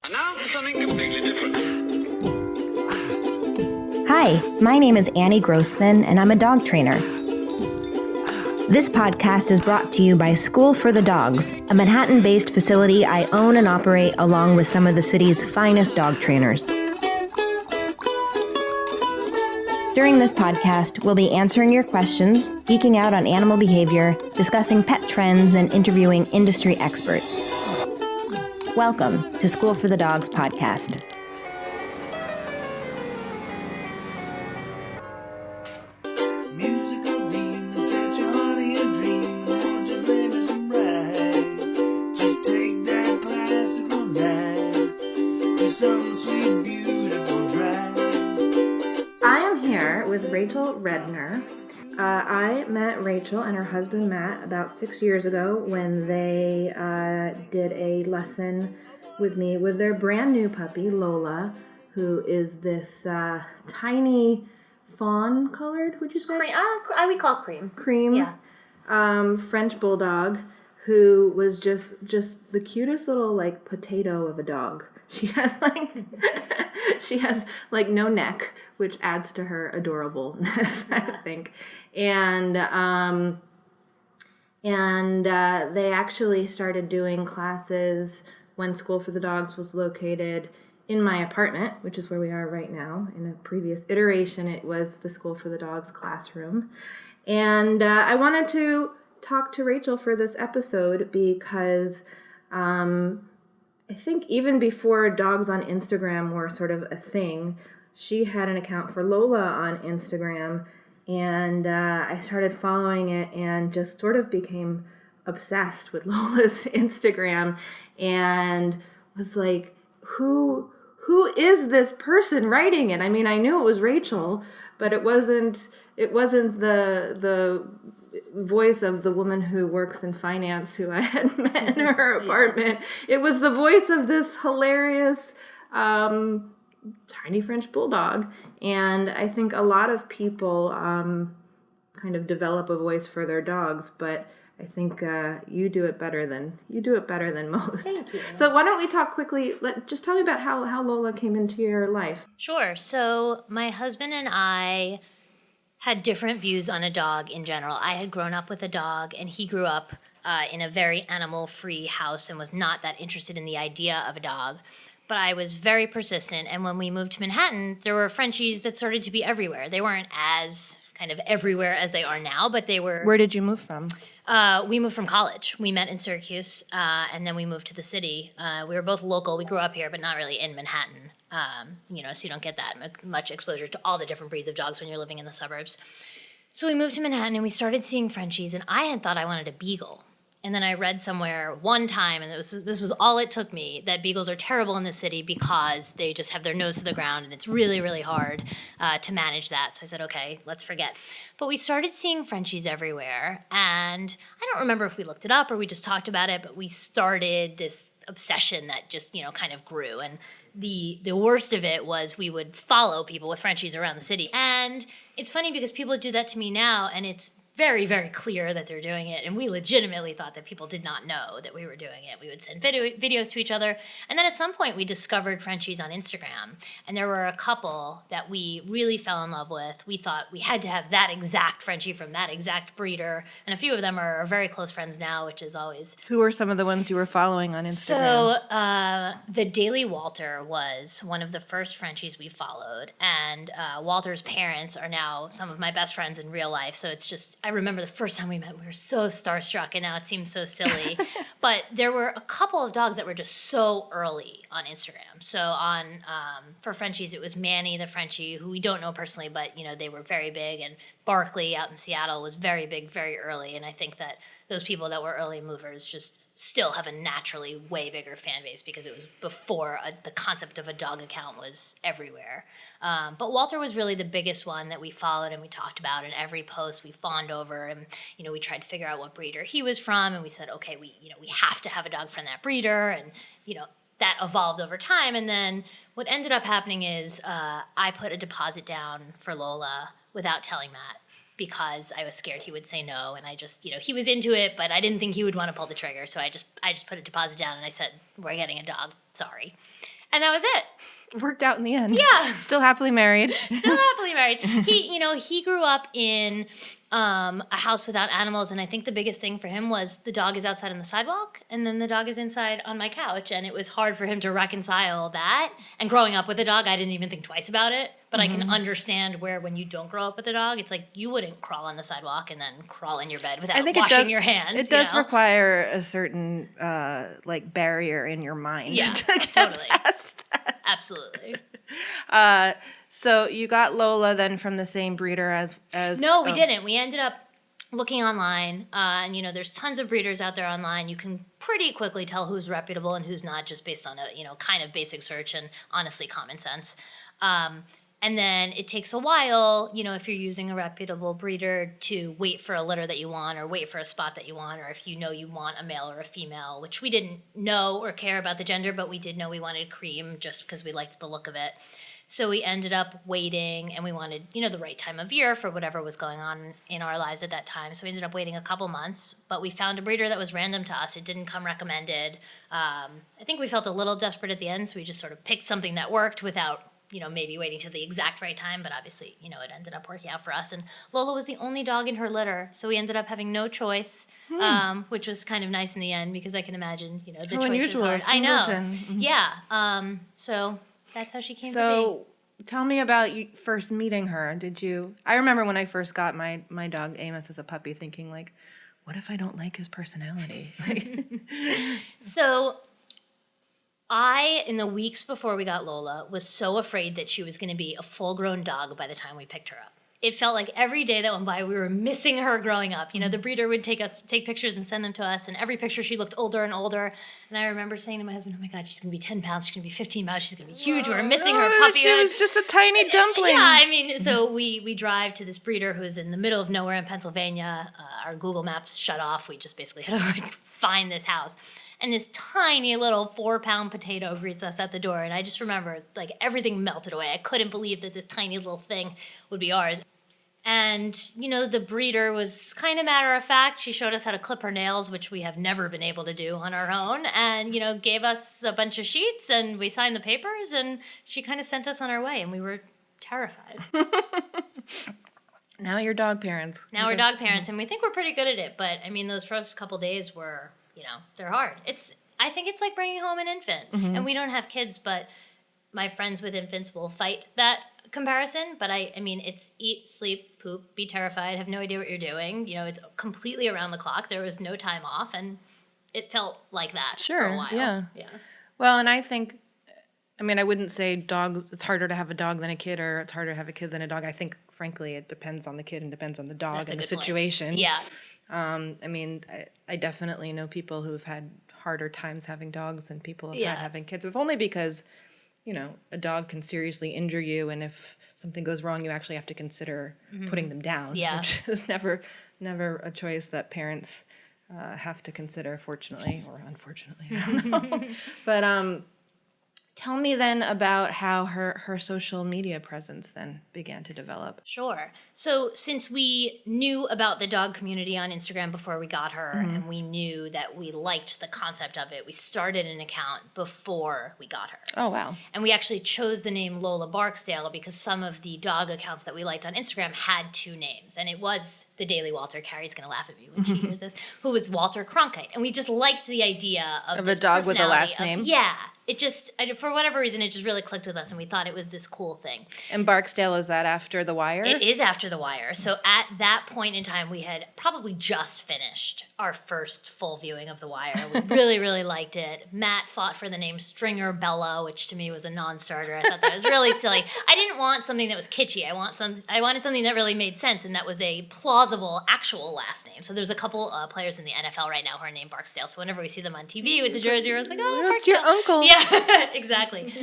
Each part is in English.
And now for something completely different. Hi, my name is Annie Grossman, and I'm a dog trainer. This podcast is brought to you by School for the Dogs, a Manhattan-based facility I own and operate along with some of the city's finest dog trainers. During this podcast, we'll be answering your questions, geeking out on animal behavior, discussing pet trends, and interviewing industry experts. Welcome to School for the Dogs podcast. Musical demons set your heart in a dream. Won't you play me some rag? Just take that classical knife to some sweet, beautiful drag. I am here with Rachel Redner. I met Rachel and her husband Matt about 6 years ago when they did a lesson with me with their brand new puppy, Lola, who is this tiny fawn colored, would you say? I would call cream. Cream. Yeah. French bulldog who was just the cutest little like potato of a dog. She has no neck, which adds to her adorableness, I think. And they actually started doing classes when School for the Dogs was located in my apartment, which is where we are right now. In a previous iteration, it was the School for the Dogs classroom. And I wanted to talk to Rachel for this episode because I think even before dogs on Instagram were sort of a thing, she had an account for Lola on Instagram, and I started following it and just sort of became obsessed with Lola's Instagram and was like, who is this person writing it? I mean, I knew it was Rachel, but it wasn't the voice of the woman who works in finance who I had met in her apartment. It was the voice of this hilarious tiny French bulldog. And I think a lot of people kind of develop a voice for their dogs, but I think you do it better than most. Thank you. So why don't we talk quickly? Just tell me about how Lola came into your life. Sure. So my husband and I had different views on a dog in general. I had grown up with a dog, and he grew up in a very animal-free house and was not that interested in the idea of a dog. But I was very persistent, and when we moved to Manhattan, there were Frenchies that started to be everywhere. They weren't as kind of everywhere as they are now, but they were... Where did you move from? We moved from college. We met in Syracuse, and then we moved to the city. We were both local. We grew up here, but not really in Manhattan. So you don't get that much exposure to all the different breeds of dogs when you're living in the suburbs. So we moved to Manhattan, and we started seeing Frenchies, and I had thought I wanted a beagle. And then I read somewhere one time, and this was all it took me, that beagles are terrible in the city because they just have their nose to the ground, and it's really, really hard to manage that. So I said, okay, let's forget. But we started seeing Frenchies everywhere, and I don't remember if we looked it up or we just talked about it, but we started this obsession that just, kind of grew. And the worst of it was we would follow people with Frenchies around the city. And it's funny because people do that to me now, and it's very, very clear that they're doing it, and we legitimately thought that people did not know that we were doing it. We would send videos to each other, and then at some point we discovered Frenchies on Instagram, and there were a couple that we really fell in love with. We thought we had to have that exact Frenchie from that exact breeder, and a few of them are very close friends now, which is always... Who were some of the ones you were following on Instagram? So the Daily Walter was one of the first Frenchies we followed, and Walter's parents are now some of my best friends in real life, so it's just... I remember the first time we met, we were so starstruck, and now it seems so silly. But there were a couple of dogs that were just so early on Instagram. So for Frenchies, it was Manny the Frenchie, who we don't know personally, but they were very big, and Barkley out in Seattle was very big, very early. And I think that those people that were early movers just still have a naturally way bigger fan base because it was before the concept of a dog account was everywhere. But Walter was really the biggest one that we followed and we talked about, and every post we fawned over, and we tried to figure out what breeder he was from, and we said, okay, we have to have a dog from that breeder, and that evolved over time. And then what ended up happening is I put a deposit down for Lola without telling Matt. because I was scared he would say no, and I just, he was into it, but I didn't think he would want to pull the trigger, so I just put a deposit down, and I said, we're getting a dog, sorry. And that was it. Worked out in the end. Yeah. Still happily married. Still happily married. He grew up in a house without animals, and I think the biggest thing for him was the dog is outside on the sidewalk, and then the dog is inside on my couch, and it was hard for him to reconcile that. And growing up with a dog, I didn't even think twice about it, but I can understand where when you don't grow up with a dog, it's like you wouldn't crawl on the sidewalk and then crawl in your bed without washing your hands. It does require a certain barrier in your mind to get totally. past that. Absolutely. So you got Lola then from the same breeder as No, we didn't. We ended up looking online, and there's tons of breeders out there online. You can pretty quickly tell who's reputable and who's not, just based on a kind of basic search and honestly common sense. And then it takes a while, if you're using a reputable breeder, to wait for a litter that you want, or wait for a spot that you want, or if you want a male or a female, which we didn't know or care about the gender, but we did know we wanted cream just because we liked the look of it. So we ended up waiting, and we wanted, the right time of year for whatever was going on in our lives at that time. So we ended up waiting a couple months, but we found a breeder that was random to us. It didn't come recommended. I think we felt a little desperate at the end, so we just sort of picked something that worked without maybe waiting to the exact right time, but obviously, it ended up working out for us. And Lola was the only dog in her litter, so we ended up having no choice, which was kind of nice in the end, because I can imagine, the choice is hard. I know. Mm-hmm. Yeah. So that's how she came to be. So tell me about you first meeting her. I remember when I first got my dog Amos as a puppy, thinking like, what if I don't like his personality? So in the weeks before we got Lola, was so afraid that she was going to be a full-grown dog by the time we picked her up. It felt like every day that went by, we were missing her growing up. The breeder would take pictures and send them to us, and every picture she looked older and older. And I remember saying to my husband, oh my God, she's going to be 10 pounds, she's going to be 15 pounds, she's going to be huge, we're missing her puppyhood. She was just a tiny dumpling. Yeah, so we drive to this breeder who's in the middle of nowhere in Pennsylvania. Our Google Maps shut off. We just basically had to find this house. And this tiny little 4-pound potato greets us at the door. And I just remember, everything melted away. I couldn't believe that this tiny little thing would be ours. And, the breeder was kind of matter of fact. She showed us how to clip her nails, which we have never been able to do on our own. And, gave us a bunch of sheets, and we signed the papers. And she kind of sent us on our way. And we were terrified. Now you're dog parents. Now we're dog parents. And we think we're pretty good at it. But, those first couple days were... they're hard. I think it's like bringing home an infant. Mm-hmm. And we don't have kids, but my friends with infants will fight that comparison. But it's eat, sleep, poop, be terrified, have no idea what you're doing. It's completely around the clock. There was no time off, and it felt like that for a while. Yeah. Well, and I think, I wouldn't say dogs, it's harder to have a dog than a kid, or it's harder to have a kid than a dog. I think, frankly, it depends on the kid and depends on the dog and the situation. Point. Yeah. I definitely know people who've had harder times having dogs than people have had having kids, if only because, a dog can seriously injure you, and if something goes wrong, you actually have to consider putting them down, which is never a choice that parents have to consider, fortunately or unfortunately, I don't know. But tell me then about how her social media presence then began to develop. Sure. So since we knew about the dog community on Instagram before we got her, and we knew that we liked the concept of it, we started an account before we got her. Oh, wow. And we actually chose the name Lola Barksdale because some of the dog accounts that we liked on Instagram had 2 names. And it was the Daily Walter, Carrie's going to laugh at me when she hears this, who was Walter Cronkite. And we just liked the idea of a dog with a last name? Yeah. It just, for whatever reason, it just really clicked with us, and we thought it was this cool thing. And Barksdale, is that after The Wire? It is after The Wire. So at that point in time, we had probably just finished our first full viewing of The Wire. We really, really liked it. Matt fought for the name Stringer Bella, which to me was a non-starter. I thought that was really silly. I didn't want something that was kitschy. I wanted something that really made sense, and that was a plausible, actual last name. So there's a couple players in the NFL right now who are named Barksdale. So whenever we see them on TV with the jersey, we're like, oh, that's your uncle. Yeah, exactly.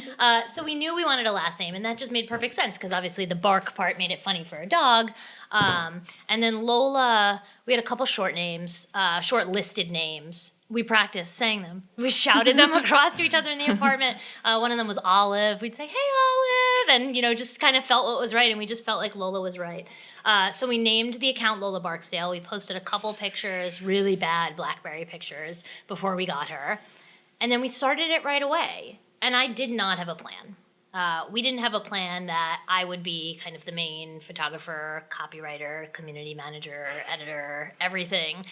So we knew we wanted a last name, and that just made perfect sense because obviously the bark part made it funny for a dog. And then Lola, we had a couple short names, short-listed names. We practiced saying them. We shouted them across to each other in the apartment. One of them was Olive. We'd say, hey, and, just kind of felt what was right. And we just felt like Lola was right. So we named the account Lola Barksdale. We posted a couple pictures, really bad BlackBerry pictures, before we got her. And then we started it right away. And I did not have a plan. We didn't have a plan that I would be kind of the main photographer, copywriter, community manager, editor, everything.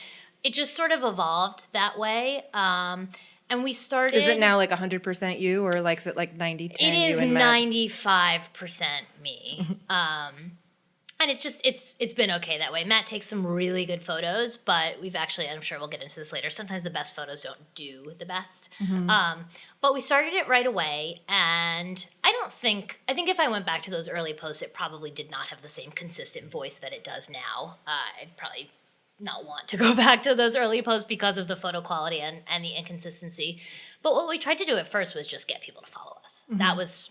It just sort of evolved that way. And we started... Is it now like 100% you, or like is it like 90-10 It is you and Matt? 95% me. And it's been okay that way. Matt takes some really good photos, but we've actually, I'm sure we'll get into this later, sometimes the best photos don't do the best. But we started it right away, and I think if I went back to those early posts, it probably did not have the same consistent voice that it does now. I'd probably not want to go back to those early posts because of the photo quality and the inconsistency. But what we tried to do at first was just get people to follow us. That was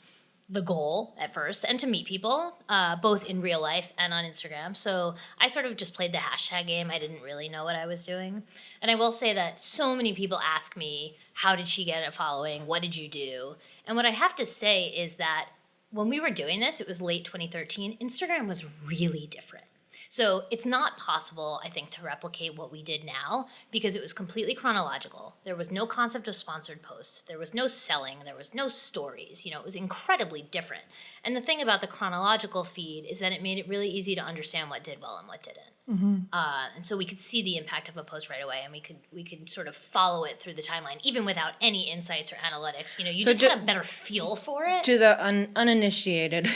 the goal at first, and to meet people, both in real life and on Instagram. So I sort of just played the hashtag game. I didn't really know what I was doing. And I will say that so many people ask me, how did she get a following? What did you do? And what I have to say is that when we were doing this, it was late 2013, Instagram was really different. So it's not possible, I think, to replicate what we did now because it was completely chronological. There was no concept of sponsored posts. There was no selling. There was no stories. It was incredibly different. And the thing about the chronological feed is that it made it really easy to understand what did well and what didn't. And so we could see the impact of a post right away, and we could sort of follow it through the timeline, even without any insights or analytics. You just had a better feel for it. To the uninitiated,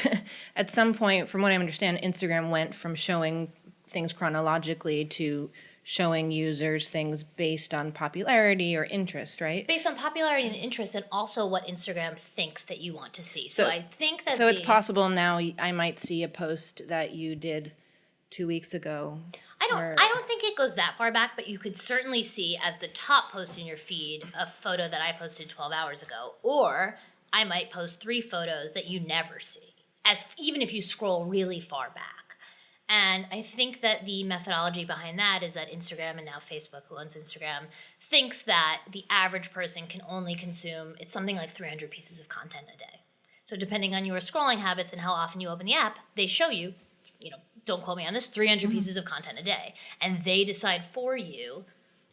at some point, from what I understand, Instagram went from showing things chronologically to showing users things based on popularity or interest, right? Based on popularity and interest, and also what Instagram thinks that you want to see. So I think that it's possible now I might see a post that you did 2 weeks ago. I don't think it goes that far back, but you could certainly see as the top post in your feed a photo that I posted 12 hours ago, or I might post 3 photos that you never see, even if you scroll really far back. And I think that the methodology behind that is that Instagram, and now Facebook, who owns Instagram, thinks that the average person can only consume, it's something like 300 pieces of content a day. So depending on your scrolling habits and how often you open the app, they show you, don't quote me on this, 300 pieces of content a day. And they decide for you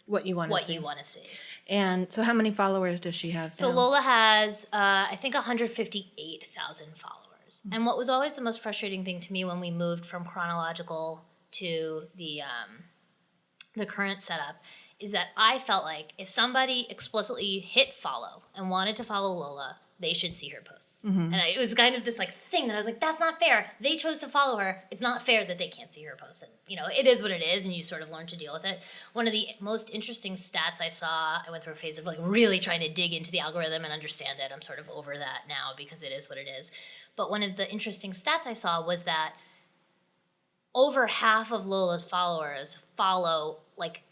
what you want to see. And so how many followers does she have now? So Lola has, I think, 158,000 followers. And what was always the most frustrating thing to me when we moved from chronological to the current setup is that I felt like if somebody explicitly hit follow and wanted to follow Lola, they should see her posts. And it was kind of this thing that I was like, that's not fair. They chose to follow her. It's not fair that they can't see her posts. And, it is what it is, and you sort of learn to deal with it. One of the most interesting stats I saw, I went through a phase of really trying to dig into the algorithm and understand it. I'm sort of over that now because it is what it is. But one of the interesting stats I saw was that over half of Lola's followers follow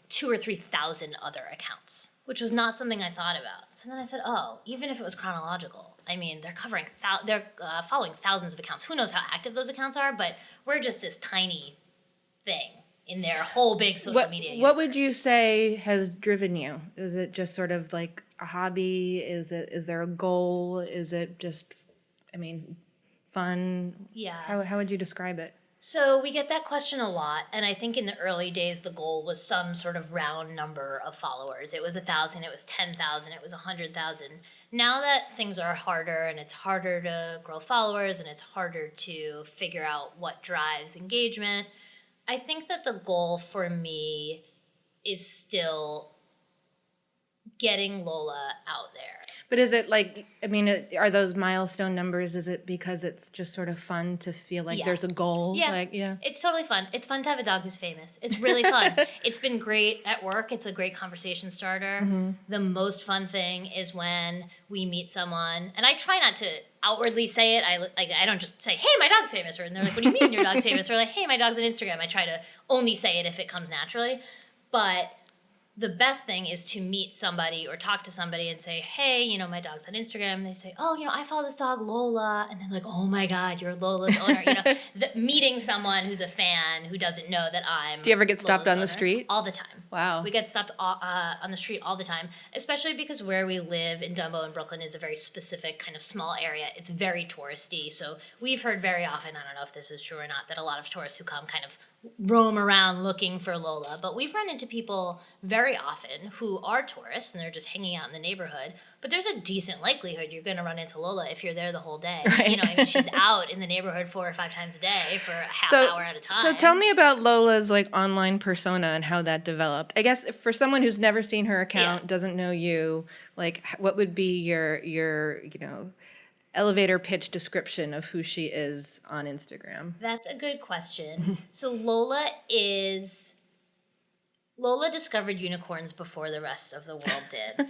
2,000 or 3,000 other accounts, which was not something I thought about. So then I said, even if it was chronological, they're covering, they're following thousands of accounts. Who knows how active those accounts are, but we're just this tiny thing in their whole big social media universe. What would you say has driven you? Is it just sort of like a hobby? Is there a goal? Is it just, fun? Yeah. How would you describe it? So we get that question a lot, and I think in the early days the goal was some sort of round number of followers. It was 1,000, it was 10,000, it was 100,000. Now that things are harder, and it's harder to grow followers, and it's harder to figure out what drives engagement, I think that the goal for me is still getting Lola out there. But is it are those milestone numbers, is it because it's just sort of fun to feel like there's a goal? Yeah. It's totally fun. It's fun to have a dog who's famous. It's really fun. It's been great at work. It's a great conversation starter. The most fun thing is when we meet someone, and I try not to outwardly say it. I don't just say, hey, my dog's famous, or they're like, what do you mean your dog's famous? Or hey, my dog's on Instagram. I try to only say it if it comes naturally. But the best thing is to meet somebody or talk to somebody and say, hey, you know, my dog's on Instagram. And they say, oh, you know, I follow this dog, Lola. And then like, oh my God, you're Lola's owner. You know, meeting someone who's a fan who doesn't know that I'm Do you ever get stopped Lola's on the owner. street? All the time. Wow. We get stopped on the street all the time, especially because where we live in Dumbo and Brooklyn is a very specific kind of small area. It's very touristy. So we've heard very often, I don't know if this is true or not, that a lot of tourists who come kind of roam around looking for Lola. But we've run into people very often who are tourists and they're just hanging out in the neighborhood. But there's a decent likelihood you're going to run into Lola if you're there the whole day. Right. You know, I mean, she's out in the neighborhood 4 or 5 times a day for a half hour at a time. So tell me about Lola's like online persona and how that developed. I guess for someone who's never seen her account, doesn't know you, like what would be your you know, elevator pitch description of who she is on Instagram? That's a good question. So Lola discovered unicorns before the rest of the world did.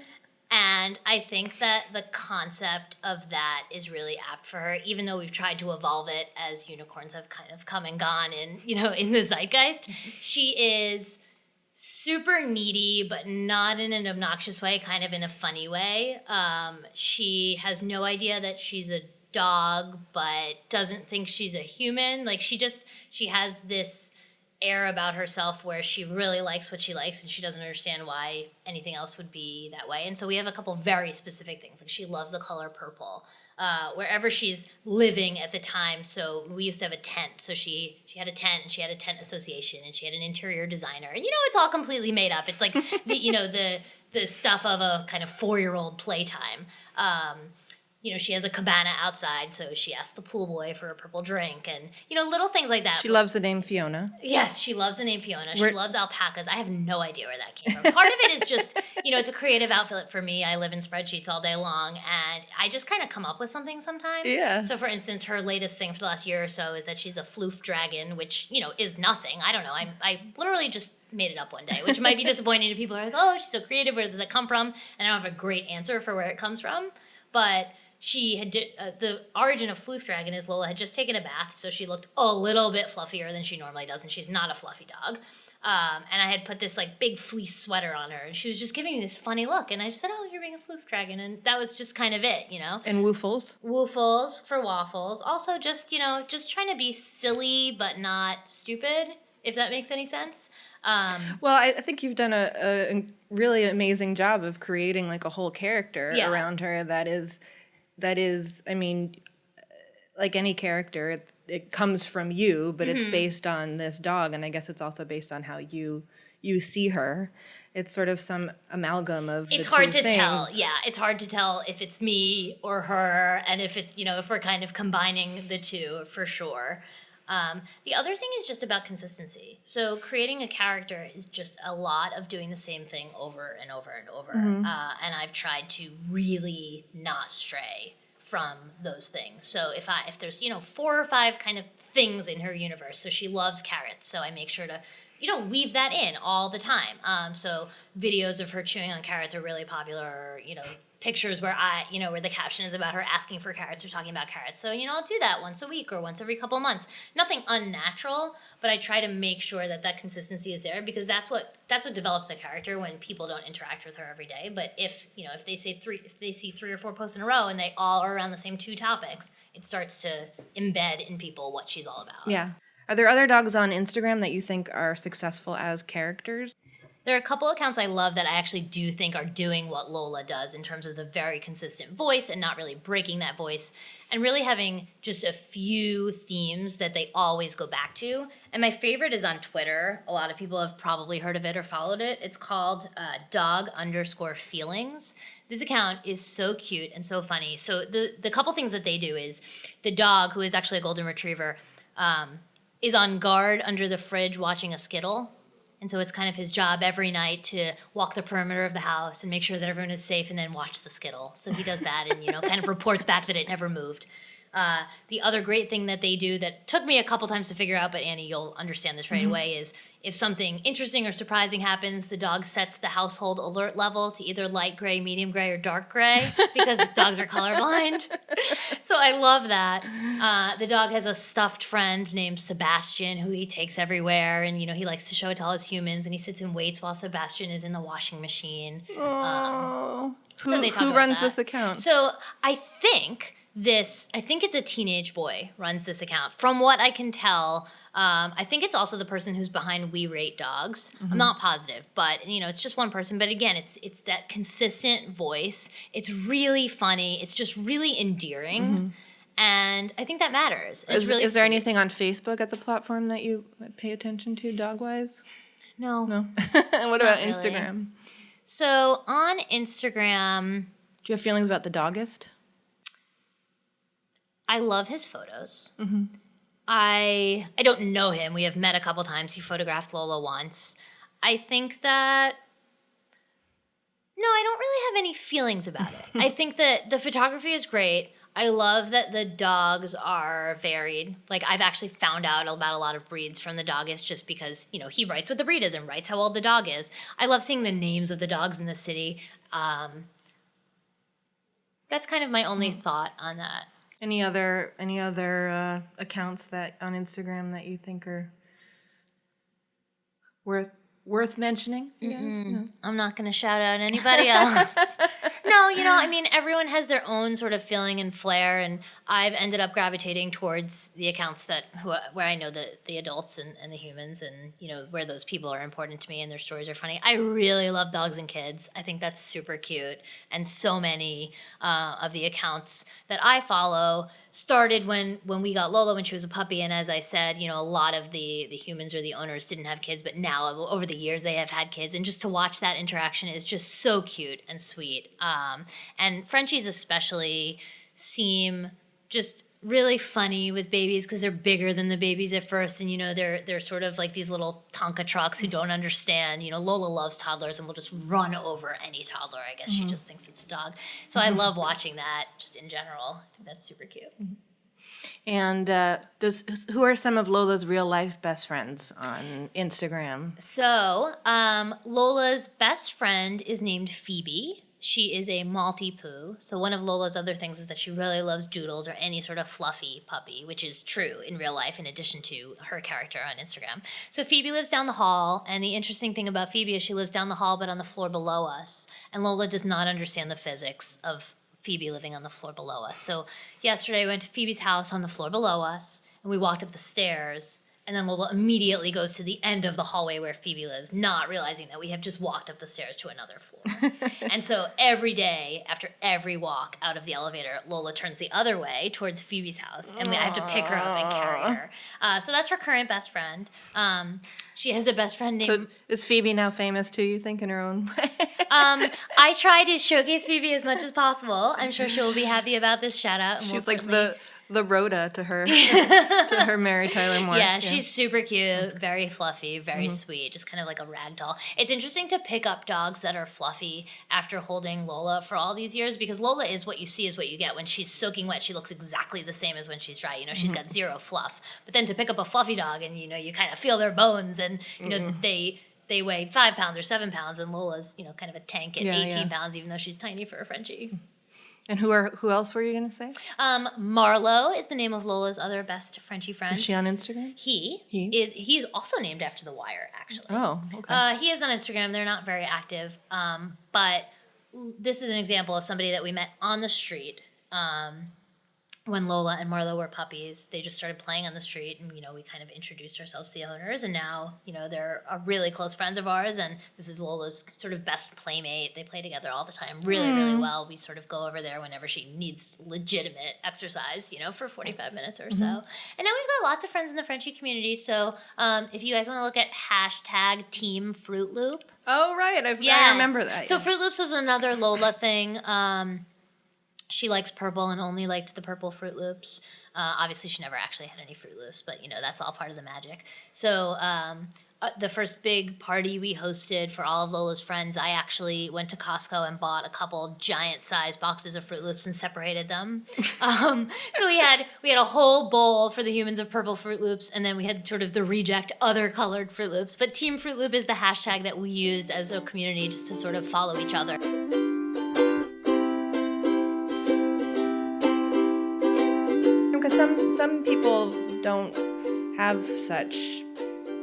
And I think that the concept of that is really apt for her, even though we've tried to evolve it as unicorns have kind of come and gone in, you know, in the zeitgeist. She is super needy, but not in an obnoxious way, kind of in a funny way. She has no idea that she's a dog, but doesn't think she's a human. Like she has this air about herself where she really likes what she likes and she doesn't understand why anything else would be that way. And so we have a couple very specific things. Like she loves the color purple. Wherever she's living at the time. So we used to have a tent. So she had a tent and she had a tent association and she had an interior designer. And you know, it's all completely made up. It's like the stuff of a kind of 4-year-old playtime. You know, she has a cabana outside, so she asked the pool boy for a purple drink and, you know, little things like that. She loves the name Fiona. Yes, she loves the name Fiona. She loves alpacas. I have no idea where that came from. Part of it is just, you know, it's a creative outlet for me. I live in spreadsheets all day long, and I just kind of come up with something sometimes. Yeah. So, for instance, her latest thing for the last year or so is that she's a Floofdragon, which, you know, is nothing. I don't know. I literally just made it up one day, which might be disappointing to people who are like, oh, she's so creative. Where does that come from? And I don't have a great answer for where it comes from. But she had the origin of Floofdragon is Lola had just taken a bath, so she looked a little bit fluffier than she normally does, and she's not a fluffy dog. And I had put this like big fleece sweater on her, and she was just giving me this funny look, and I just said, "Oh, you're being a Floofdragon," and that was just kind of it, you know. And woofles. Woofles for waffles. Also, just just trying to be silly but not stupid, if that makes any sense. Well, I think you've done a really amazing job of creating like a whole character around her that is, I mean, like any character, it comes from you, but it's based on this dog, and I guess it's also based on how you see her. It's sort of some amalgam of it's the hard two to things. tell. Yeah, it's hard to tell if it's me or her, and if it's, if we're kind of combining the two for sure. The other thing is just about consistency. So creating a character is just a lot of doing the same thing over and over and over. And I've tried to really not stray from those things. So if there's 4 or 5 kind of things in her universe, so she loves carrots, so I make sure to weave that in all the time. So videos of her chewing on carrots are really popular. Pictures where where the caption is about her asking for carrots or talking about carrots. So, I'll do that once a week or once every couple months. Nothing unnatural, but I try to make sure that consistency is there, because that's what develops the character when people don't interact with her every day. But if they see 3 or 4 posts in a row and they all are around the same 2 topics, it starts to embed in people what she's all about. Yeah. Are there other dogs on Instagram that you think are successful as characters? There are a couple accounts I love that I actually do think are doing what Lola does in terms of the very consistent voice and not really breaking that voice, and really having just a few themes that they always go back to. And my favorite is on Twitter. A lot of people have probably heard of it or followed it. It's called dog_feelings. This account is so cute and so funny. So the couple things that they do is the dog, who is actually a golden retriever, is on guard under the fridge watching a Skittle. And so it's kind of his job every night to walk the perimeter of the house and make sure that everyone is safe and then watch the Skittle. So he does that and, kind of reports back that it never moved. The other great thing that they do that took me a couple times to figure out, but Annie, you'll understand this right away, is if something interesting or surprising happens, the dog sets the household alert level to either light gray, medium gray, or dark gray because the dogs are colorblind. So I love that. The dog has a stuffed friend named Sebastian who he takes everywhere, and he likes to show it to all his humans, and he sits and waits while Sebastian is in the washing machine. Oh. So they talk Who about runs that. this account? So I think it's a teenage boy runs this account. From what I can tell, I think it's also the person who's behind We Rate Dogs. I'm not positive, but it's just one person. But again, it's that consistent voice. It's really funny. It's just really endearing. And I think that matters. Is there anything on Facebook as a platform that you pay attention to dog-wise? No. What about really. Instagram? So on Instagram, Do you have feelings about the doggist? I love his photos. I don't know him. We have met a couple times. He photographed Lola once. I think that I don't really have any feelings about it. I think that the photography is great. I love that the dogs are varied. Like, I've actually found out about a lot of breeds from the doggist just because, he writes what the breed is and writes how old the dog is. I love seeing the names of the dogs in the city. That's kind of my only thought on that. Any other accounts that on Instagram that you think are worth mentioning? I guess? No. I'm not going to shout out anybody else. No, everyone has their own sort of feeling and flair, and I've ended up gravitating towards the accounts where I know the adults and the humans, and where those people are important to me and their stories are funny. I really love dogs and kids. I think that's super cute, and so many of the accounts that I follow started when we got Lola when she was a puppy, and as I said, a lot of the humans or the owners didn't have kids, but now over the years they have had kids, and just to watch that interaction is just so cute and sweet. And Frenchies especially seem just really funny with babies because they're bigger than the babies at first, and they're sort of like these little Tonka trucks who don't understand. Lola loves toddlers and will just run over any toddler. I guess she just thinks it's a dog. So I love watching that just in general. I think that's super cute. And who are some of Lola's real life best friends on Instagram? So Lola's best friend is named Phoebe. She is a Maltipoo. So one of Lola's other things is that she really loves doodles or any sort of fluffy puppy, which is true in real life in addition to her character on Instagram. So Phoebe lives down the hall, and the interesting thing about Phoebe is she lives down the hall but on the floor below us. And Lola does not understand the physics of Phoebe living on the floor below us. So yesterday I went to Phoebe's house on the floor below us, and we walked up the stairs. And then Lola immediately goes to the end of the hallway where Phoebe lives, not realizing that we have just walked up the stairs to another floor. And so every day, after every walk out of the elevator, Lola turns the other way towards Phoebe's house, and I have to pick her up and carry her. So that's her current best friend. She has a best friend named... So is Phoebe now famous too, you think, in her own way? I try to showcase Phoebe as much as possible. I'm sure she'll be happy about this shout out. She's like the Rhoda to her Mary Tyler Moore. Yeah, she's super cute, very fluffy, very sweet, just kind of like a rag doll. It's interesting to pick up dogs that are fluffy after holding Lola for all these years, because Lola is what you see is what you get. When she's soaking wet, she looks exactly the same as when she's dry. She's got zero fluff. But then to pick up a fluffy dog and, you kind of feel their bones, and, they weigh 5 pounds or 7 pounds, and Lola's, kind of a tank at 18 pounds, even though she's tiny for a Frenchie. And who else were you going to say? Marlo is the name of Lola's other best Frenchie friend. Is she on Instagram? He's also named after The Wire, actually. Oh, okay. He is on Instagram. They're not very active. But this is an example of somebody that we met on the street. When Lola and Marlo were puppies, they just started playing on the street, and, we kind of introduced ourselves to the owners, and now, they're really close friends of ours, and this is Lola's sort of best playmate. They play together all the time, really, really well. We sort of go over there whenever she needs legitimate exercise, for 45 minutes or so. And now we've got lots of friends in the Frenchie community, so if you guys want to look at hashtag Team Fruit Loop. Oh, right. I remember that. So Fruit Loops was another Lola thing. She likes purple and only liked the purple Fruit Loops. Obviously, she never actually had any Fruit Loops, but, that's all part of the magic. So the first big party we hosted for all of Lola's friends, I actually went to Costco and bought a couple giant-sized boxes of Fruit Loops and separated them. So we had a whole bowl for the humans of purple Fruit Loops, and then we had sort of the reject other colored Fruit Loops. But Team Fruit Loop is the hashtag that we use as a community just to sort of follow each other. Because some people don't have such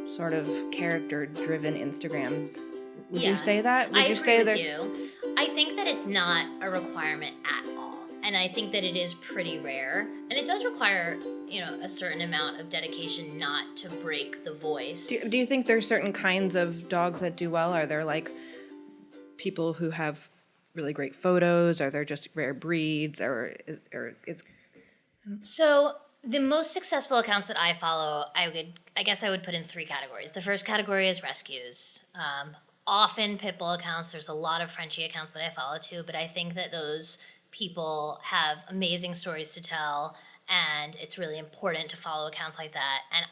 sort of character-driven Instagrams. Would you say that? Would I you agree say with that? you. I think that it's not a requirement at all, and I think that it is pretty rare, and it does require, a certain amount of dedication not to break the voice. Do you think there's certain kinds of dogs that do well? Are there like people who have really great photos? Are there just rare breeds, or it's? So the most successful accounts that I follow, I guess I would put in 3 categories. The first category is rescues. Often pit bull accounts. There's a lot of Frenchie accounts that I follow too, but I think that those people have amazing stories to tell, and it's really important to follow accounts like that. And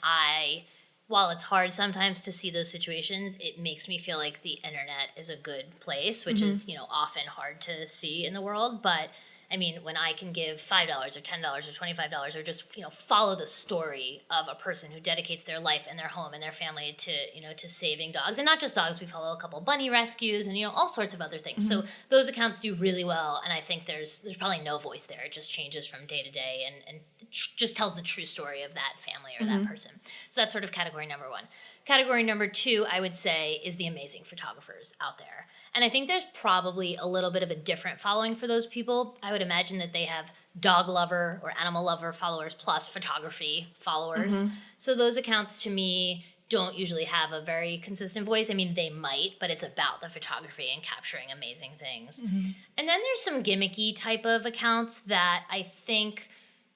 while it's hard sometimes to see those situations, it makes me feel like the internet is a good place, which is, often hard to see in the world. But I mean, when I can give $5 or $10 or $25 or just, follow the story of a person who dedicates their life and their home and their family to, to saving dogs, and not just dogs, we follow a couple bunny rescues and, all sorts of other things. So those accounts do really well, and I think there's probably no voice there. It just changes from day to day and just tells the true story of that family or that person. So that's sort of category number 1. Category number 2, I would say, is the amazing photographers out there. And I think there's probably a little bit of a different following for those people. I would imagine that they have dog lover or animal lover followers plus photography followers. So those accounts, to me, don't usually have a very consistent voice. I mean, they might, but it's about the photography and capturing amazing things. And then there's some gimmicky type of accounts that I think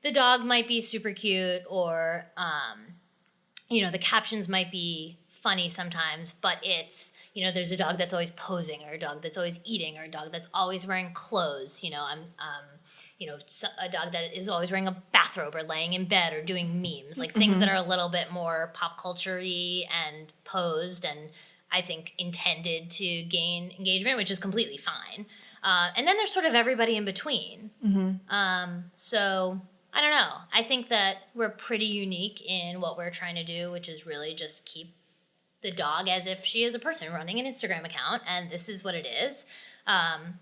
the dog might be super cute, or the captions might be funny sometimes, but it's, there's a dog that's always posing, or a dog that's always eating, or a dog that's always wearing clothes. A dog that is always wearing a bathrobe or laying in bed or doing memes, like things that are a little bit more pop culture-y and posed, and I think intended to gain engagement, which is completely fine. And then there's sort of everybody in between. So I don't know. I think that we're pretty unique in what we're trying to do, which is really just keep the dog as if she is a person running an Instagram account, and this is what it is. And,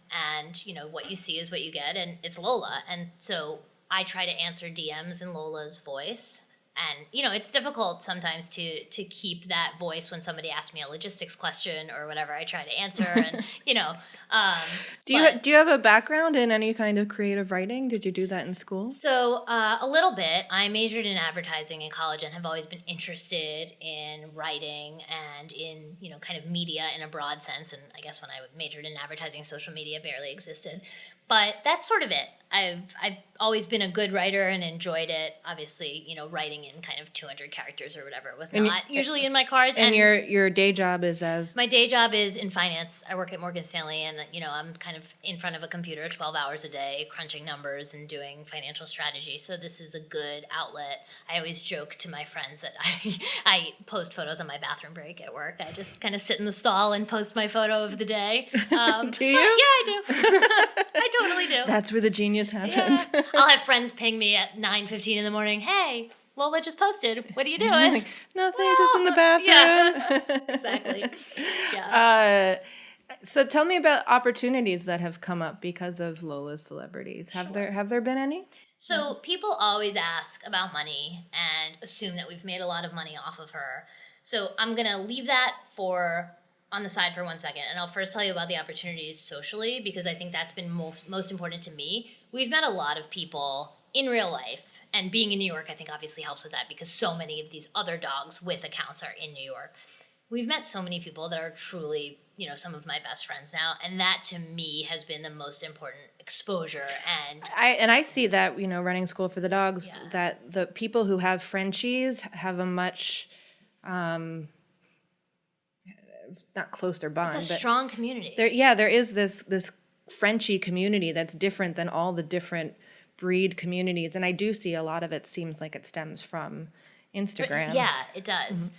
what you see is what you get, and it's Lola. And so I try to answer DMs in Lola's voice. And, it's difficult sometimes to keep that voice when somebody asks me a logistics question or whatever. I try to answer, and, Do you have a background in any kind of creative writing? Did you do that in school? So a little bit. I majored in advertising in college and have always been interested in writing and in, kind of media in a broad sense. And I guess when I majored in advertising, social media barely existed. But that's sort of it. I've always been a good writer and enjoyed it. Obviously, writing in kind of 200 characters or whatever was not usually in my cards. And your day job is as? My day job is in finance. I work at Morgan Stanley, and I'm kind of in front of a computer 12 hours a day, crunching numbers and doing financial strategy. So this is a good outlet. I always joke to my friends that I post photos on my bathroom break at work. I just kind of sit in the stall and post my photo of the day. Do you? Yeah, I do. I totally do. That's where the genius happens. Yeah. I'll have friends ping me at 9:15 in the morning. Hey, Lola just posted. What are you doing? Like, nothing, just in the bathroom. Yeah, exactly. Yeah. So tell me about opportunities that have come up because of Lola's celebrities. Have there been any? So people always ask about money and assume that we've made a lot of money off of her. So I'm going to leave that on the side for 1 second, and I'll first tell you about the opportunities socially, because I think that's been most important to me. We've met a lot of people in real life, and being in New York, I think obviously helps with that, because so many of these other dogs with accounts are in New York. We've met so many people that are truly, some of my best friends now, and that to me has been the most important exposure. And I see that, running School for the Dogs, that the people who have Frenchies have a much not closer bond. It's a strong community. There is this Frenchie community that's different than all the different breed communities. And I do see a lot of it seems like it stems from Instagram. Yeah, it does.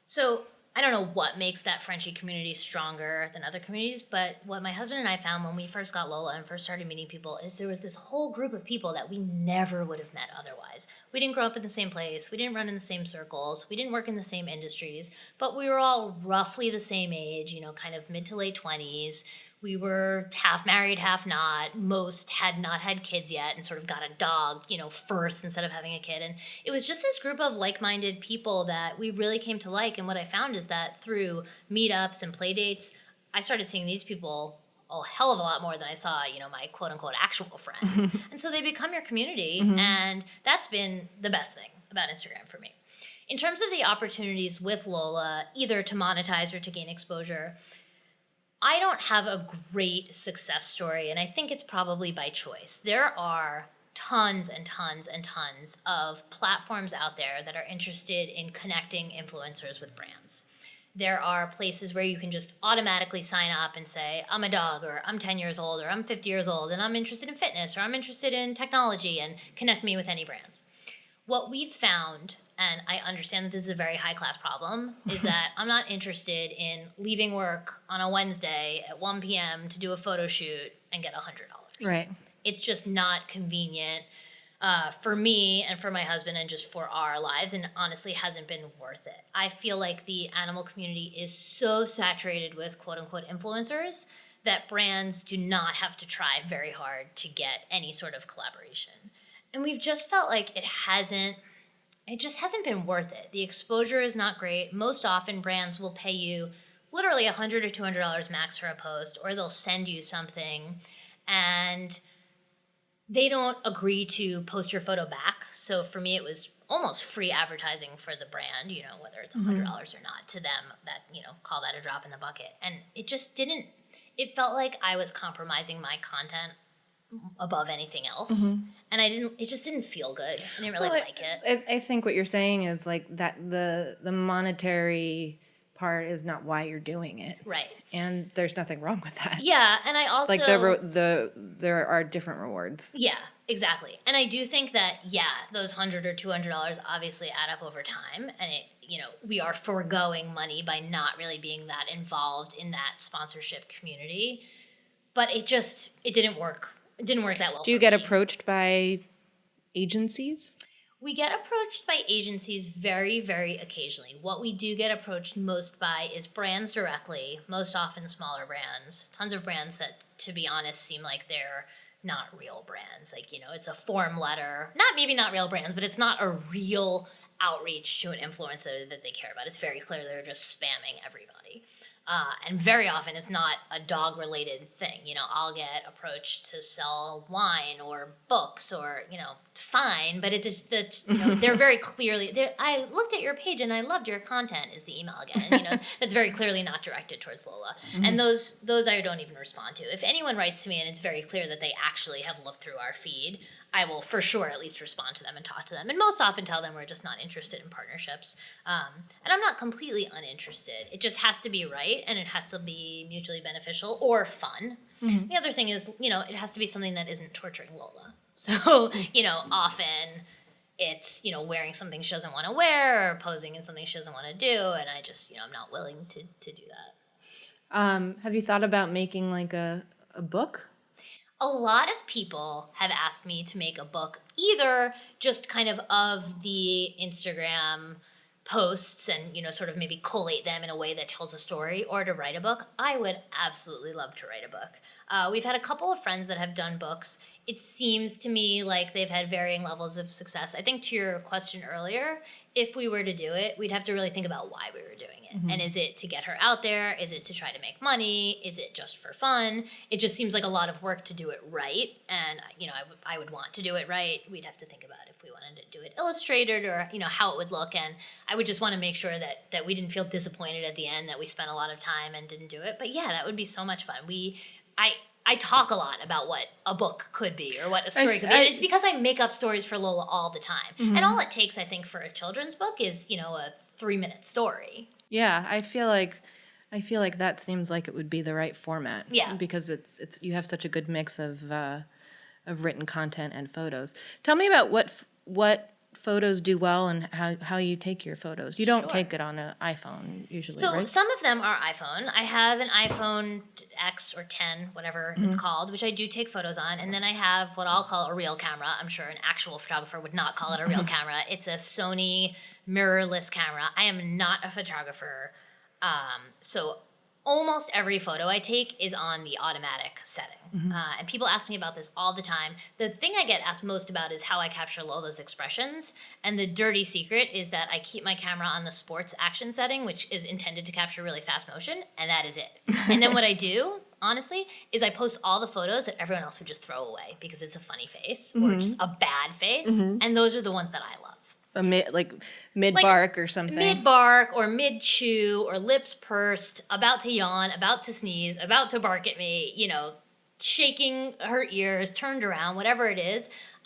So I don't know what makes that Frenchie community stronger than other communities, but what my husband and I found when we first got Lola and first started meeting people is there was this whole group of people that we never would have met otherwise. We didn't grow up in the same place. We didn't run in the same circles. We didn't work in the same industries, but we were all roughly the same age, kind of mid to late 20s. We were half married, half not. Most had not had kids yet and sort of got a dog, first instead of having a kid. And it was just this group of like-minded people that we really came to like. And what I found is that through meetups and play dates, I started seeing these people a hell of a lot more than I saw, my quote-unquote actual friends. And so they become your community. And that's been the best thing about Instagram for me. In terms of the opportunities with Lola, either to monetize or to gain exposure, I don't have a great success story, and I think it's probably by choice. There are tons and tons and tons of platforms out there that are interested in connecting influencers with brands. There are places where you can just automatically sign up and say, I'm a dog, or I'm 10 years old, or I'm 50 years old, and I'm interested in fitness, or I'm interested in technology, and connect me with any brands. What we've found, and I understand that this is a very high-class problem, is that I'm not interested in leaving work on a Wednesday at 1 p.m. to do a photo shoot and get $100. Right. It's just not convenient for me and for my husband and just for our lives, and honestly hasn't been worth it. I feel like the animal community is so saturated with quote-unquote influencers that brands do not have to try very hard to get any sort of collaboration. And we've just felt like it just hasn't been worth it. The exposure is not great. Most often brands will pay you literally $100 or $200 max for a post, or they'll send you something and they don't agree to post your photo back. So for me, it was almost free advertising for the brand, whether it's $100 or not to them, that, call that a drop in the bucket. And it it felt like I was compromising my content above anything else. And it just didn't feel good. I didn't really like it. I think what you're saying is like that the monetary part is not why you're doing it. Right. And there's nothing wrong with that. Yeah, and I also... Like there are different rewards. Yeah, exactly. And I do think that, those $100 or $200 obviously add up over time. And we are foregoing money by not really being that involved in that sponsorship community. But it didn't work. It didn't work that well. Do you get approached by agencies? We get approached by agencies very, very occasionally. What we do get approached most by is brands directly, most often smaller brands. Tons of brands that, to be honest, seem like they're not real brands. Like, it's a form letter. Maybe not real brands, but it's not a real outreach to an influencer that they care about. It's very clear they're just spamming everybody. And very often it's not a dog-related thing. I'll get approached to sell wine or books or, fine, but it's that, they're very clearly, I looked at your page and I loved your content is the email again. And, that's very clearly not directed towards Lola. And those I don't even respond to. If anyone writes to me and it's very clear that they actually have looked through our feed, I will for sure at least respond to them and talk to them. And most often tell them we're just not interested in partnerships. And I'm not completely uninterested. It just has to be right, and it has to be mutually beneficial or fun. The other thing is, it has to be something that isn't torturing Lola. So, often it's, wearing something she doesn't want to wear or posing in something she doesn't want to do. And I just, I'm not willing to do that. Have you thought about making like a book? A lot of people have asked me to make a book, either just kind of the Instagram posts and, sort of maybe collate them in a way that tells a story, or to write a book. I would absolutely love to write a book. We've had a couple of friends that have done books. It seems to me like they've had varying levels of success. I think to your question earlier, if we were to do it, we'd have to really think about why we were doing it. And is it to get her out there? Is it to try to make money? Is it just for fun? It just seems like a lot of work to do it right. And, I would want to do it right. We'd have to think about if we wanted to do it illustrated or, how it would look. And I would just want to make sure that we didn't feel disappointed at the end, that we spent a lot of time and didn't do it. But yeah, that would be so much fun. I talk a lot about what a book could be or what a story could be. And it's because I make up stories for Lola all the time. And all it takes, I think, for a children's book is, a 3-minute story. Yeah, I feel like I feel like that seems like it would be the right format. Yeah. Because it's you have such a good mix of written content and photos. Tell me about what photos do well and how you take your photos. You don't take it on an iPhone usually, So right? some of them are iPhone. I have an iPhone X or 10, whatever it's called, which I do take photos on. And then I have what I'll call a real camera. I'm sure an actual photographer would not call it a real camera. It's a Sony mirrorless camera. I am not a photographer. So almost every photo I take is on the automatic setting. And people ask me about this all the time. The thing I get asked most about is how I capture Lola's expressions. And the dirty secret is that I keep my camera on the sports action setting, which is intended to capture really fast motion, and that is it. And then what I do, honestly, is I post all the photos that everyone else would just throw away because it's a funny face or just a bad face. And those are the ones that I love. Mid bark or something. Mid bark or mid chew or lips pursed, about to yawn, about to sneeze, about to bark at me, shaking her ears, turned around, whatever it is.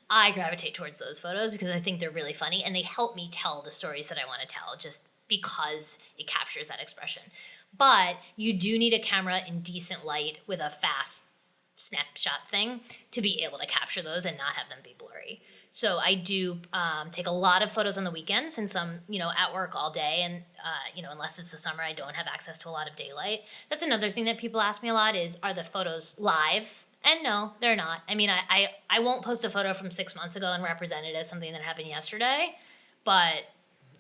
I gravitate towards those photos because I think they're really funny and they help me tell the stories that I want to tell just because it captures that expression. But you do need a camera in decent light with a fast snapshot thing to be able to capture those and not have them be blurry. So I do take a lot of photos on the weekends since I'm, at work all day and, unless it's the summer, I don't have access to a lot of daylight. That's another thing that people ask me a lot is, are the photos live? And no, they're not. I mean, I won't post a photo from 6 months ago and represent it as something that happened yesterday, but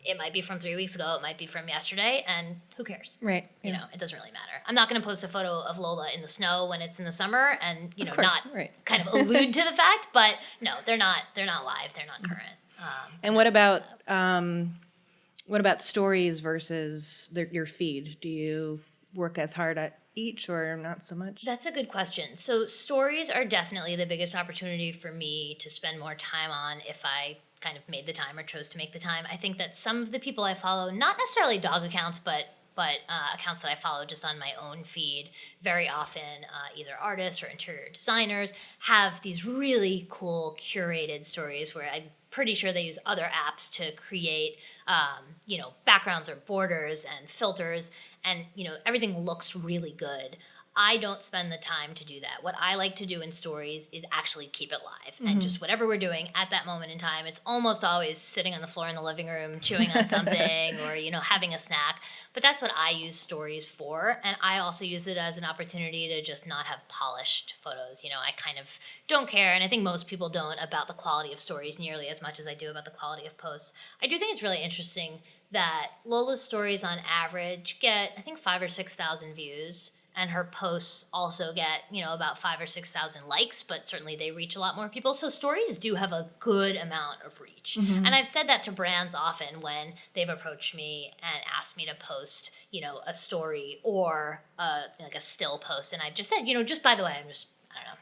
it might be from 3 weeks ago, it might be from yesterday, and who cares? Right. It doesn't really matter. I'm not going to post a photo of Lola in the snow when it's in the summer and, course, not right. kind of allude to the fact, but no, they're not live, they're not current. And what about stories versus your feed? Do you work as hard at each or not so much? That's a good question. So stories are definitely the biggest opportunity for me to spend more time on if I kind of made the time or chose to make the time. I think that some of the people I follow, not necessarily dog accounts, but accounts that I follow just on my own feed, very often either artists or interior designers have these really cool curated stories where I'm pretty sure they use other apps to create, backgrounds or borders and filters, and everything looks really good. I don't spend the time to do that. What I like to do in stories is actually keep it live. And just whatever we're doing at that moment in time, it's almost always sitting on the floor in the living room, chewing on something or, having a snack. But that's what I use stories for. And I also use it as an opportunity to just not have polished photos. I kind of don't care. And I think most people don't about the quality of stories nearly as much as I do about the quality of posts. I do think it's really interesting that Lola's stories on average get, I think, 5,000 or 6,000 views. And her posts also get, about 5,000 or 6,000 likes, but certainly they reach a lot more people. So stories do have a good amount of reach. And I've said that to brands often when they've approached me and asked me to post, a story or a still post. And I've just said, just by the way, I'm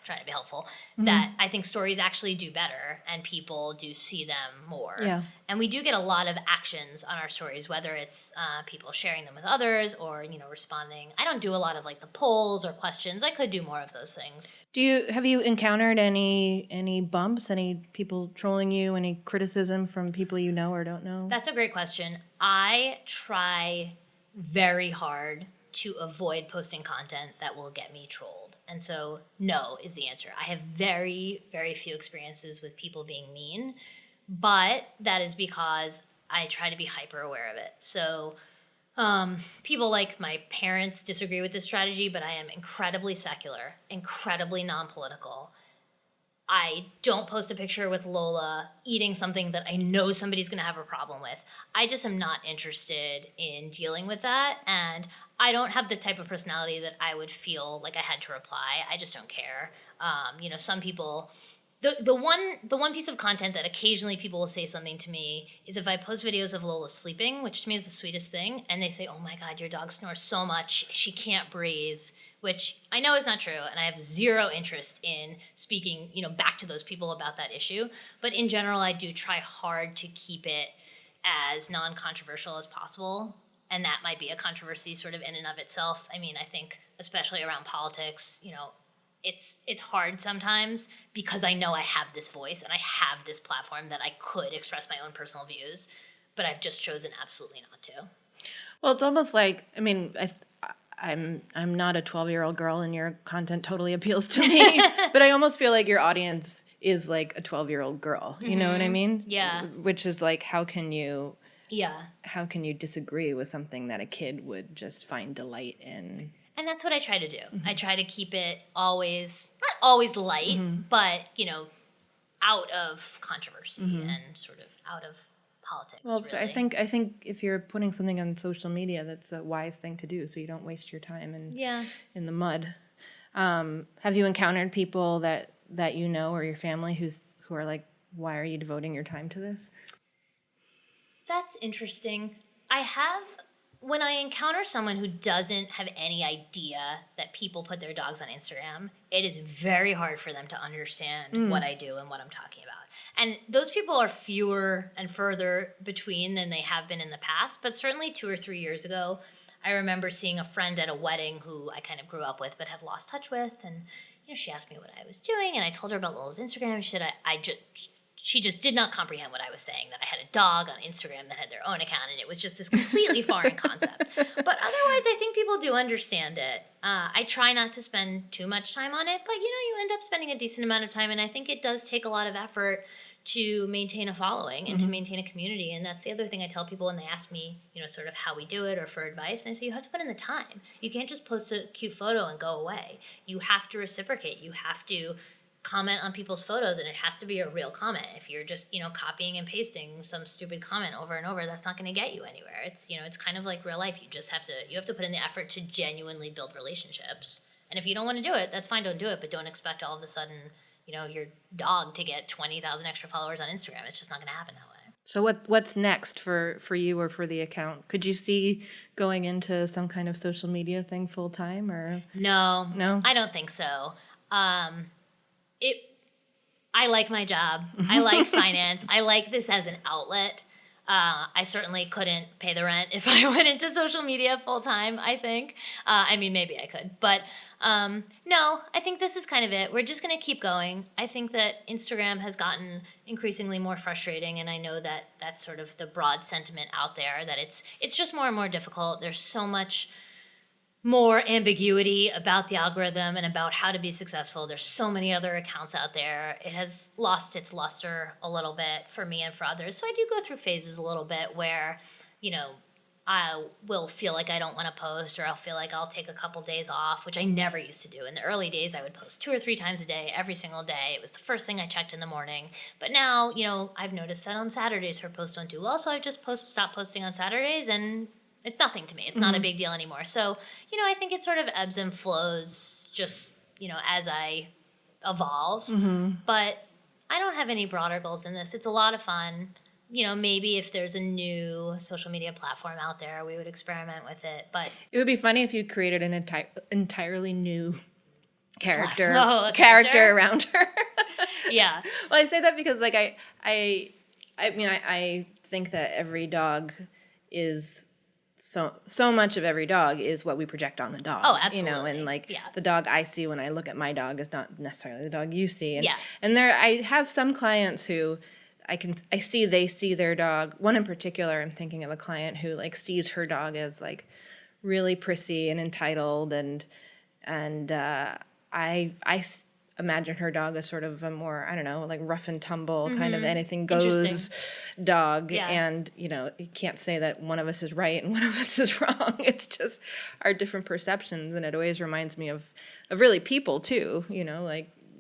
trying to be helpful, that I think stories actually do better and people do see them more. Yeah. And we do get a lot of actions on our stories, whether it's people sharing them with others or, responding. I don't do a lot of the polls or questions. I could do more of those things. Have you encountered any bumps, any people trolling you, any criticism from people you know or don't know? That's a great question. I try very hard to avoid posting content that will get me trolled. And so no is the answer. I have very, very few experiences with people being mean, but that is because I try to be hyper aware of it. So people like my parents disagree with this strategy, but I am incredibly secular, incredibly non-political. I don't post a picture with Lola eating something that I know somebody's going to have a problem with. I just am not interested in dealing with that. And I don't have the type of personality that I would feel like I had to reply. I just don't care. Some people, the one piece of content that occasionally people will say something to me is if I post videos of Lola sleeping, which to me is the sweetest thing, and they say, "Oh my God, your dog snores so much, she can't breathe," which I know is not true, and I have zero interest in speaking, back to those people about that issue. But in general, I do try hard to keep it as non-controversial as possible. And that might be a controversy sort of in and of itself. I mean, I think especially around politics, it's hard sometimes because I know I have this voice and I have this platform that I could express my own personal views, but I've just chosen absolutely not to. Well, it's almost like, I'm not a 12-year-old girl, and your content totally appeals to me. But I almost feel like your audience is like a 12-year-old girl. You know what I mean? Yeah. Which is like, how can you disagree with something that a kid would just find delight in? And that's what I try to do. I try to keep it always, not always light, but, out of controversy and sort of out of politics. Well, really. I think if you're putting something on social media, that's a wise thing to do, so you don't waste your time in the mud. Have you encountered people that you know or your family who are like, why are you devoting your time to this? That's interesting. When I encounter someone who doesn't have any idea that people put their dogs on Instagram, it is very hard for them to understand what I do and what I'm talking about. And those people are fewer and further between than they have been in the past. But certainly 2 or 3 years ago, I remember seeing a friend at a wedding who I kind of grew up with but have lost touch with. And she asked me what I was doing, and I told her about Lola's Instagram. She said she just did not comprehend what I was saying, that I had a dog on Instagram that had their own account, and it was just this completely foreign concept. But otherwise, I think people do understand it. I try not to spend too much time on it, but, you end up spending a decent amount of time, and I think it does take a lot of effort to maintain a following and to maintain a community. And that's the other thing I tell people when they ask me, sort of how we do it or for advice. And I say, you have to put in the time. You can't just post a cute photo and go away. You have to reciprocate. You have to comment on people's photos, and it has to be a real comment. If you're just, copying and pasting some stupid comment over and over, that's not going to get you anywhere. It's, it's kind of like real life. You have to put in the effort to genuinely build relationships. And if you don't want to do it, that's fine, don't do it, but don't expect all of a sudden, your dog to get 20,000 extra followers on Instagram. It's just not going to happen that way. So what's next for you or for the account? Could you see going into some kind of social media thing full time or? No, I don't think so. I like my job. I like finance. I like this as an outlet. I certainly couldn't pay the rent if I went into social media full time, I think. Maybe I could. But no, I think this is kind of it. We're just going to keep going. I think that Instagram has gotten increasingly more frustrating, and I know that that's sort of the broad sentiment out there, that it's just more and more difficult. There's so much more ambiguity about the algorithm and about how to be successful. There's so many other accounts out there. It has lost its luster a little bit for me and for others. So I do go through phases a little bit where, I will feel like I don't want to post, or I'll feel like I'll take a couple days off, which I never used to do. In the early days, I would post 2 or 3 times a day, every single day. It was the first thing I checked in the morning. But now, I've noticed that on Saturdays her posts don't do well, so I've just stopped posting on Saturdays, and it's nothing to me. It's not a big deal anymore. So, I think it sort of ebbs and flows just, as I evolve. But I don't have any broader goals in this. It's a lot of fun. Maybe if there's a new social media platform out there, we would experiment with it. But it would be funny if you created an entirely new character around her. Yeah. Well, I say that because I think that every dog is so much of every dog is what we project on the dog. Oh, absolutely. And the dog I see when I look at my dog is not necessarily the dog you see. And, yeah. And I have some clients who they see their dog. One in particular, I'm thinking of a client who sees her dog as really prissy and entitled, and I imagine her dog as sort of a more, rough and tumble kind of anything goes dog. Yeah. And, you can't say that one of us is right and one of us is wrong. It's just our different perceptions. And it always reminds me of really people too,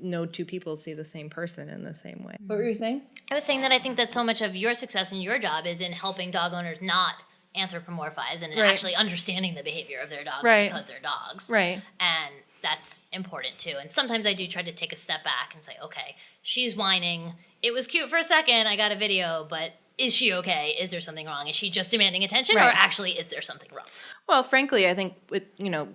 no 2 people see the same person in the same way. What were you saying? I was saying that I think that so much of your success in your job is in helping dog owners not anthropomorphize and actually understanding the behavior of their dogs because they're dogs. Right. And that's important too. And sometimes I do try to take a step back and say, okay, she's whining. It was cute for a second. I got a video, but is she okay? Is there something wrong? Is she just demanding attention, or actually is there something wrong? Well, frankly, I think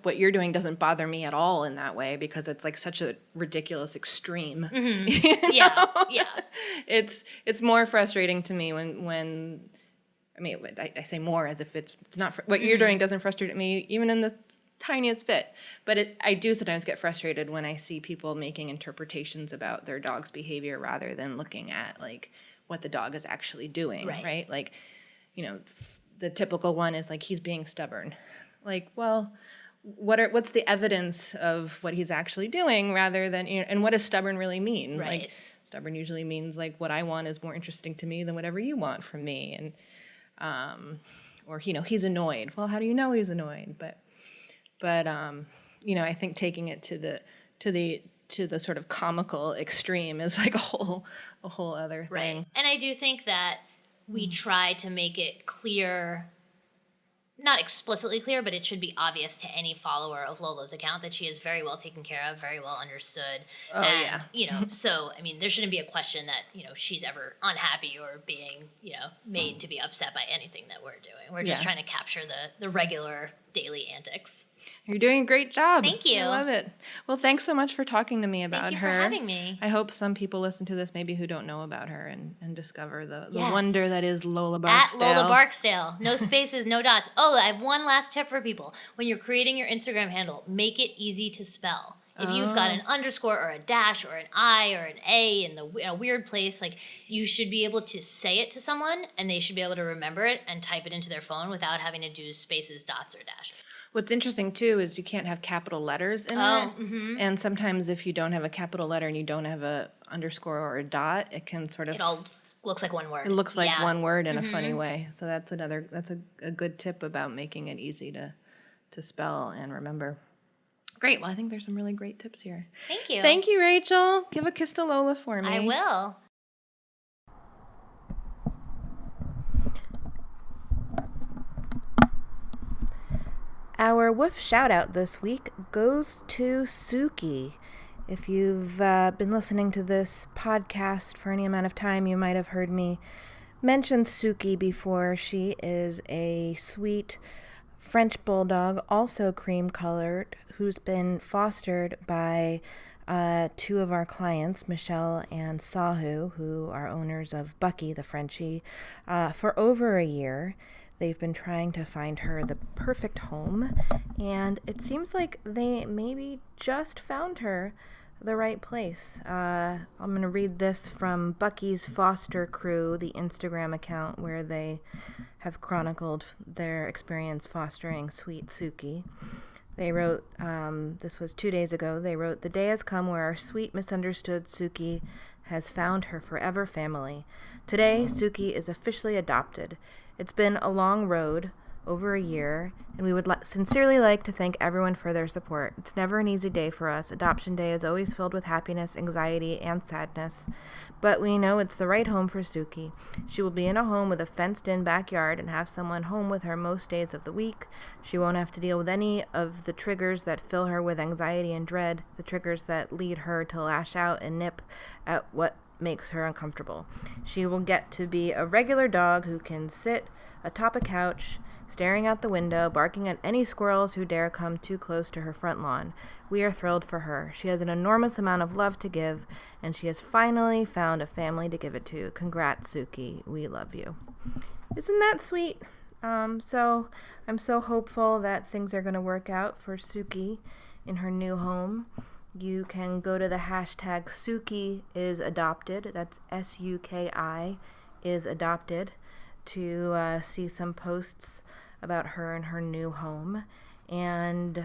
what you're doing doesn't bother me at all in that way, because it's such a ridiculous extreme. Yeah. It's more frustrating to me when I say more as if it's not what you're doing doesn't frustrate me even in the tiniest bit, but I do sometimes get frustrated when I see people making interpretations about their dog's behavior rather than looking at what the dog is actually doing, right? The typical one is he's being stubborn. Well, what's the evidence of what he's actually doing, rather than, and what does stubborn really mean? Right. Like, stubborn usually means like what I want is more interesting to me than whatever you want from me, and or he's annoyed. Well, how do you know he's annoyed? But I think taking it to the sort of comical extreme is like a whole other thing. Right. And I do think that we try to make it clear, not explicitly clear, but it should be obvious to any follower of Lolo's account that she is very well taken care of, very well understood. Oh, and, yeah. So, I mean, there shouldn't be a question that, she's ever unhappy or being, made to be upset by anything that we're doing. We're just trying to capture the regular daily antics. You're doing a great job. Thank you. I love it. Well, thanks so much for talking to me about Thank you her. for having me. I hope some people listen to this maybe who don't know about her and discover the Yes. wonder that is Lola Barksdale. At Lola Barksdale. No spaces, no dots. Oh, I have one last tip for people. When you're creating your Instagram handle, make it easy to spell. If you've got an underscore or a dash or an I or an A in a weird place, like, you should be able to say it to someone and they should be able to remember it and type it into their phone without having to do spaces, dots, or dashes. What's interesting, too, is you can't have capital letters in it. Mm-hmm. And sometimes if you don't have a capital letter and you don't have a underscore or a dot, it can sort of... It all looks like one word. It looks like Yeah. one word in a funny way. So that's a good tip about making it easy to spell and remember. Great. Well, I think there's some really great tips here. Thank you. Thank you, Rachel. Give a kiss to Lola for me. I will. Our woof shout out this week goes to Suki. If you've been listening to this podcast for any amount of time, you might have heard me mention Suki before. She is a sweet French bulldog, also cream colored, who's been fostered by two of our clients, Michelle and Sahu, who are owners of Bucky, the Frenchie, for over a year. They've been trying to find her the perfect home, and it seems like they maybe just found her the right place. I'm going to read this from Bucky's Foster Crew, the Instagram account where they have chronicled their experience fostering sweet Suki. They wrote, this was 2 days ago, they wrote, "The day has come where our sweet misunderstood Suki has found her forever family. Today, Suki is officially adopted. It's been a long road, over a year, and we would sincerely like to thank everyone for their support. It's never an easy day for us. Adoption day is always filled with happiness, anxiety, and sadness. But we know it's the right home for Suki. She will be in a home with a fenced-in backyard and have someone home with her most days of the week. She won't have to deal with any of the triggers that fill her with anxiety and dread, the triggers that lead her to lash out and nip at what makes her uncomfortable. She will get to be a regular dog who can sit atop a couch, staring out the window, barking at any squirrels who dare come too close to her front lawn. We are thrilled for her. She has an enormous amount of love to give, and she has finally found a family to give it to. Congrats, Suki. We love you." Isn't that sweet? So I'm so hopeful that things are going to work out for Suki in her new home. You can go to the hashtag Suki is adopted. That's SUKI is adopted to see some posts about her and her new home. And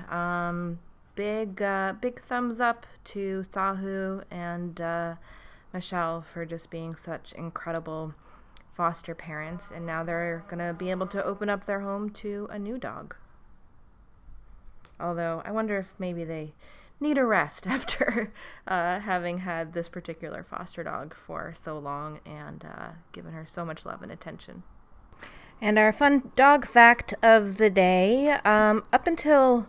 big thumbs up to Sahu and Michelle for just being such incredible foster parents. And now they're going to be able to open up their home to a new dog. Although I wonder if maybe they need a rest after having had this particular foster dog for so long and given her so much love and attention. And our fun dog fact of the day, up until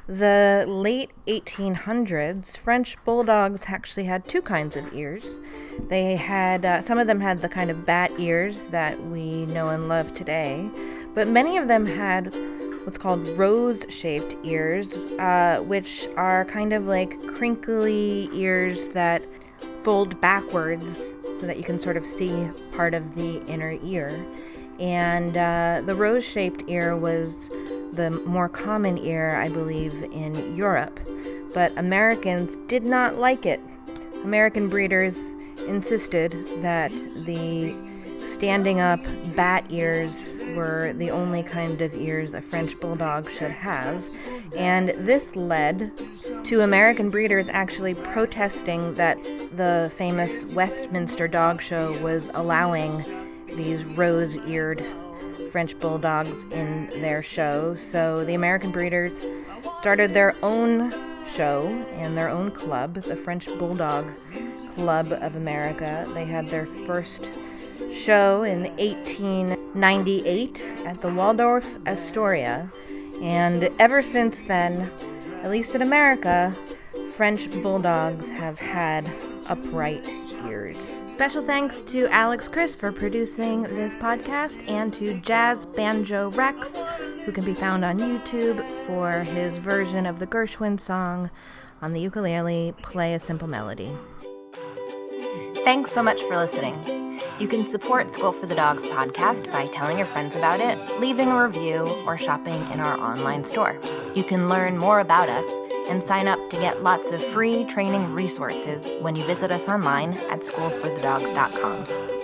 the late 1800s, French bulldogs actually had two kinds of ears. They had, some of them had the kind of bat ears that we know and love today, but many of them had what's called rose-shaped ears, which are kind of like crinkly ears that fold backwards so that you can sort of see part of the inner ear. And the rose-shaped ear was the more common ear, I believe, in Europe. But Americans did not like it. American breeders insisted that the standing up bat ears were the only kind of ears a French bulldog should have. And this led to American breeders actually protesting that the famous Westminster Dog Show was allowing these rose-eared French bulldogs in their show. So the American breeders started their own show and their own club, the French Bulldog Club of America. They had their first show in 1898 at the Waldorf Astoria. And ever since then, at least in America, French bulldogs have had upright ears. Special thanks to Alex Chris for producing this podcast, and to Jazz Banjo Rex, who can be found on YouTube for his version of the Gershwin song on the ukulele, Play a Simple Melody. Thanks so much for listening. You can support School for the Dogs podcast by telling your friends about it, leaving a review, or shopping in our online store. You can learn more about us and sign up to get lots of free training resources when you visit us online at schoolforthedogs.com.